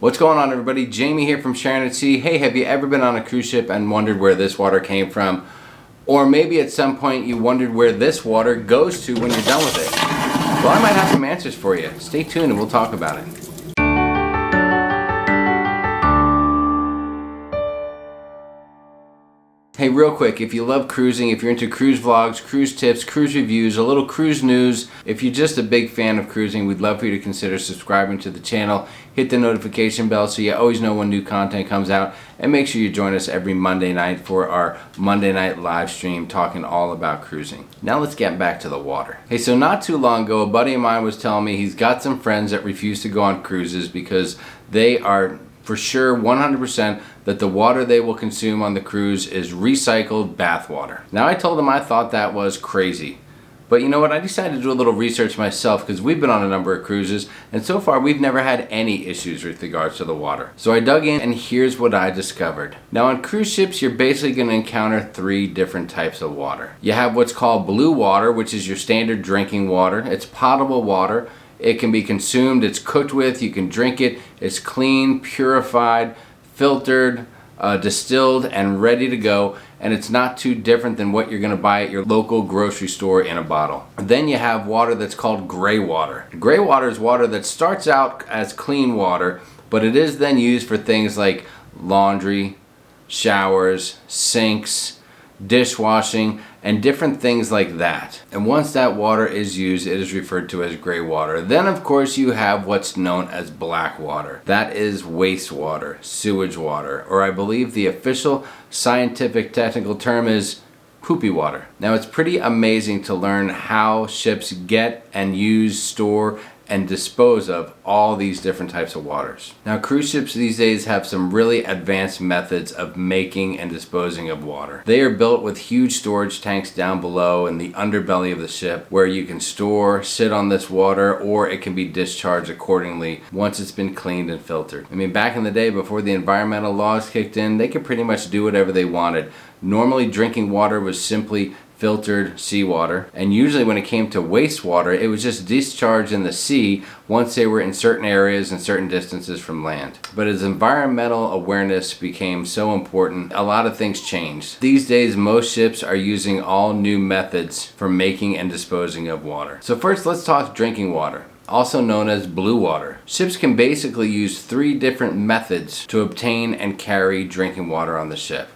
What's going on, everybody? Jamie here from Sharonatsea. Hey, have you ever been on a cruise ship and wondered where this water came from? Or maybe at some point you wondered where this water goes to when you're done with it. Well, I might have some answers for you. Stay tuned and we'll talk about it. Hey, real quick, if you love cruising, if you're into cruise vlogs, cruise tips, cruise reviews, a little cruise news, if you're just a big fan of cruising, we'd love for you to consider subscribing to the channel. Hit the notification bell so you always know when new content comes out, and make sure you join us every Monday night for our Monday night live stream talking all about cruising. Now let's get back to the water. Hey, so not too long ago, a buddy of mine was telling me he's got some friends that refuse to go on cruises because they are for sure 100% that the water they will consume on the cruise is recycled bath water. Now, I told him I thought that was crazy. But you know what? I decided to do a little research myself because we've been on a number of cruises and so far we've never had any issues with regards to the water. So I dug in and here's what I discovered. Now, on cruise ships, you're basically going to encounter three different types of water. You have what's called blue water, which is your standard drinking water. It's potable water. It can be consumed, it's cooked with, you can drink it, it's clean, purified, filtered, distilled, and ready to go, and it's not too different than what you're going to buy at your local grocery store in a bottle. Then you have water that's called gray water. Gray water is water that starts out as clean water, but it is then used for things like laundry, showers, sinks, dishwashing, and different things like that. And once that water is used, it is referred to as gray water. Then of course you have what's known as black water. That is wastewater, sewage water, or I believe the official scientific technical term is poopy water. Now, it's pretty amazing to learn how ships get and use, store, and dispose of all these different types of waters. Now, cruise ships these days have some really advanced methods of making and disposing of water. They are built with huge storage tanks down below in the underbelly of the ship where you can store, sit on this water, or it can be discharged accordingly once it's been cleaned and filtered. I mean, back in the day before the environmental laws kicked in, they could pretty much do whatever they wanted. Normally, drinking water was simply filtered seawater, and usually when it came to wastewater, it was just discharged in the sea once they were in certain areas and certain distances from land. But as environmental awareness became so important, a lot of things changed. These days, most ships are using all new methods for making and disposing of water. So first, let's talk drinking water, also known as blue water. Ships can basically use three different methods to obtain and carry drinking water on the ship.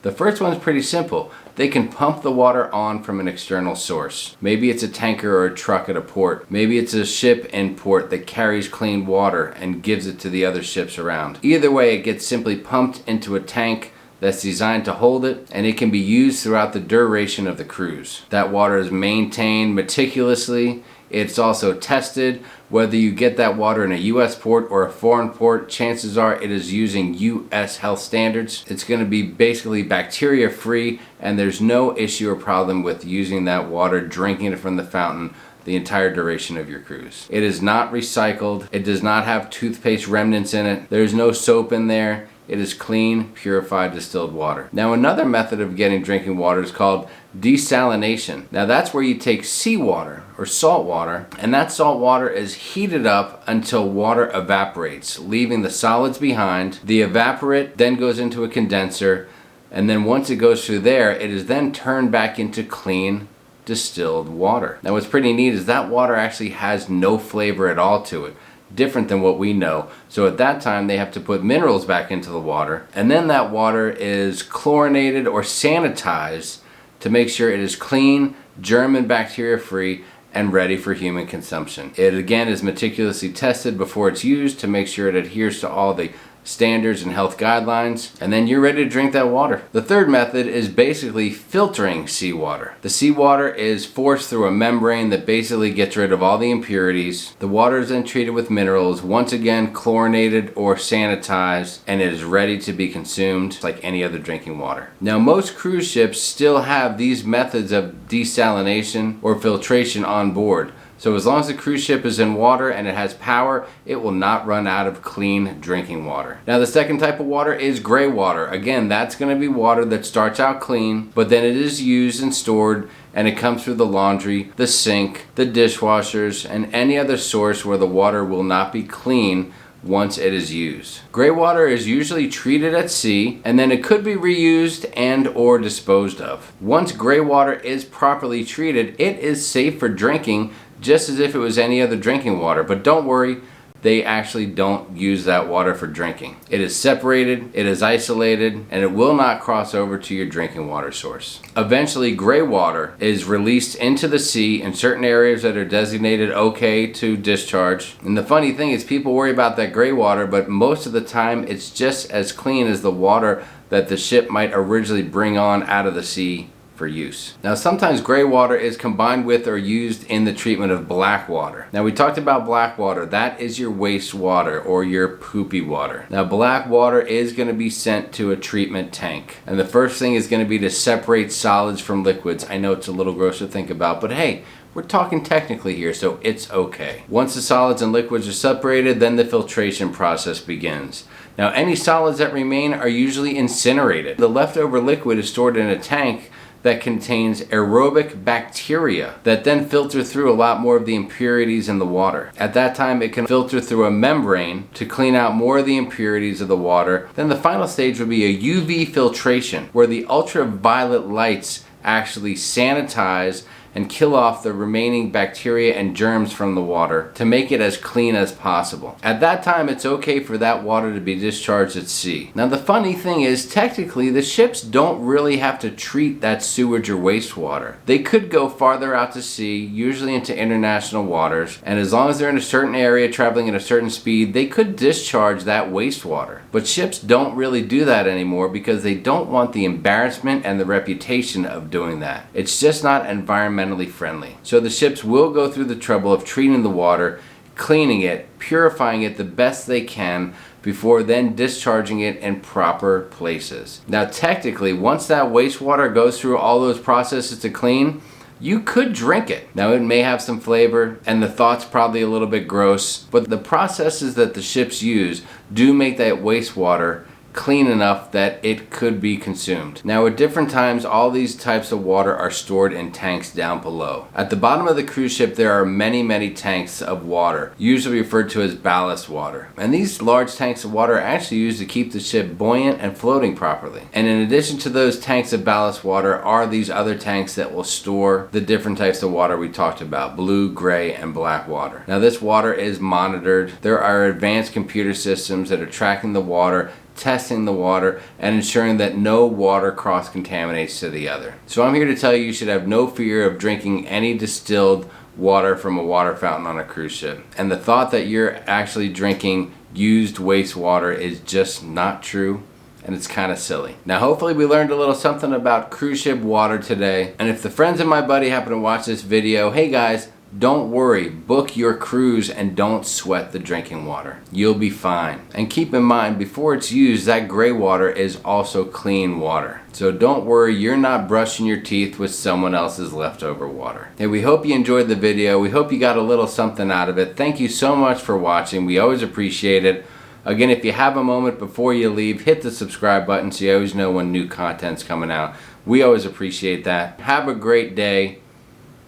The first one is pretty simple. They can pump the water on from an external source. Maybe it's a tanker or a truck at a port. Maybe it's a ship in port that carries clean water and gives it to the other ships around. Either way, it gets simply pumped into a tank that's designed to hold it, and it can be used throughout the duration of the cruise. That water is maintained meticulously. It's also tested. Whether you get that water in a U.S. port or a foreign port, chances are it is using U.S. health standards. It's going to be basically bacteria free, and there's no issue or problem with using that water, drinking it from the fountain the entire duration of your cruise. It is not recycled. It does not have toothpaste remnants in it. There's no soap in there. It is clean, purified, distilled water. Now, another method of getting drinking water is called desalination. Now, that's where you take seawater or salt water, and that salt water is heated up until water evaporates, leaving the solids behind. The evaporate then goes into a condenser, and then once it goes through there, it is then turned back into clean, distilled water. Now, what's pretty neat is that water actually has no flavor at all to it, different than what we know. So at that time, they have to put minerals back into the water, and then that water is chlorinated or sanitized to make sure it is clean, germ and bacteria free, and ready for human consumption. It again is meticulously tested before it's used to make sure it adheres to all the standards and health guidelines, and then you're ready to drink that water. The third method is basically filtering seawater. The seawater is forced through a membrane that basically gets rid of all the impurities. The water is then treated with minerals, once again chlorinated or sanitized, and it is ready to be consumed like any other drinking water. Now, most cruise ships still have these methods of desalination or filtration on board. So as long as the cruise ship is in water and it has power, it will not run out of clean drinking water. Now, the second type of water is gray water. Again, that's going to be water that starts out clean, but then it is used and stored, and it comes through the laundry, the sink, the dishwashers, and any other source where the water will not be clean once it is used. Gray water is usually treated at sea, and then it could be reused and or disposed of. Once gray water is properly treated, it is safe for drinking just as if it was any other drinking water. But don't worry, they actually don't use that water for drinking. It is separated, it is isolated, and it will not cross over to your drinking water source. Eventually, gray water is released into the sea in certain areas that are designated okay to discharge. And the funny thing is, people worry about that gray water, but most of the time it's just as clean as the water that the ship might originally bring on out of the sea for use. Now, sometimes gray water is combined with or used in the treatment of black water. Now, we talked about black water. That is your wastewater or your poopy water. Now, black water is going to be sent to a treatment tank. And the first thing is going to be to separate solids from liquids. I know it's a little gross to think about, but hey, we're talking technically here, so it's okay. Once the solids and liquids are separated, then the filtration process begins. Now, any solids that remain are usually incinerated. The leftover liquid is stored in a tank that contains aerobic bacteria that then filter through a lot more of the impurities in the water. At that time, it can filter through a membrane to clean out more of the impurities of the water. Then the final stage would be a UV filtration, where the ultraviolet lights actually sanitize and kill off the remaining bacteria and germs from the water to make it as clean as possible. At that time, it's okay for that water to be discharged at sea. Now, the funny thing is, technically, the ships don't really have to treat that sewage or wastewater. They could go farther out to sea, usually into international waters, and as long as they're in a certain area traveling at a certain speed, they could discharge that wastewater. But ships don't really do that anymore because they don't want the embarrassment and the reputation of doing that. It's just not environmentally friendly. So the ships will go through the trouble of treating the water, cleaning it, purifying it the best they can before then discharging it in proper places. Now, technically, once that wastewater goes through all those processes to clean, you could drink it. Now, it may have some flavor and the thought's probably a little bit gross, but the processes that the ships use do make that wastewater clean enough that it could be consumed. Now, at different times, all these types of water are stored in tanks down below. At the bottom of the cruise ship, there are many tanks of water, usually referred to as ballast water. And these large tanks of water are actually used to keep the ship buoyant and floating properly. And in addition to those tanks of ballast water are these other tanks that will store the different types of water we talked about, blue, gray, and black water. Now, this water is monitored. There are advanced computer systems that are tracking the water, testing the water, and ensuring that no water cross-contaminates to the other. So I'm here to tell you should have no fear of drinking any distilled water from a water fountain on a cruise ship. And the thought that you're actually drinking used wastewater is just not true, and it's kind of silly. Now, hopefully we learned a little something about cruise ship water today. And if the friends of my buddy happen to watch this video, hey guys, don't worry, book your cruise and don't sweat the drinking water. You'll be fine. And keep in mind, before it's used, that gray water is also clean water. So don't worry, you're not brushing your teeth with someone else's leftover water. Hey, we hope you enjoyed the video. We hope you got a little something out of it. Thank you so much for watching. We always appreciate it. Again, if you have a moment before you leave, hit the subscribe button so you always know when new content's coming out. We always appreciate that. Have a great day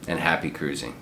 and happy cruising.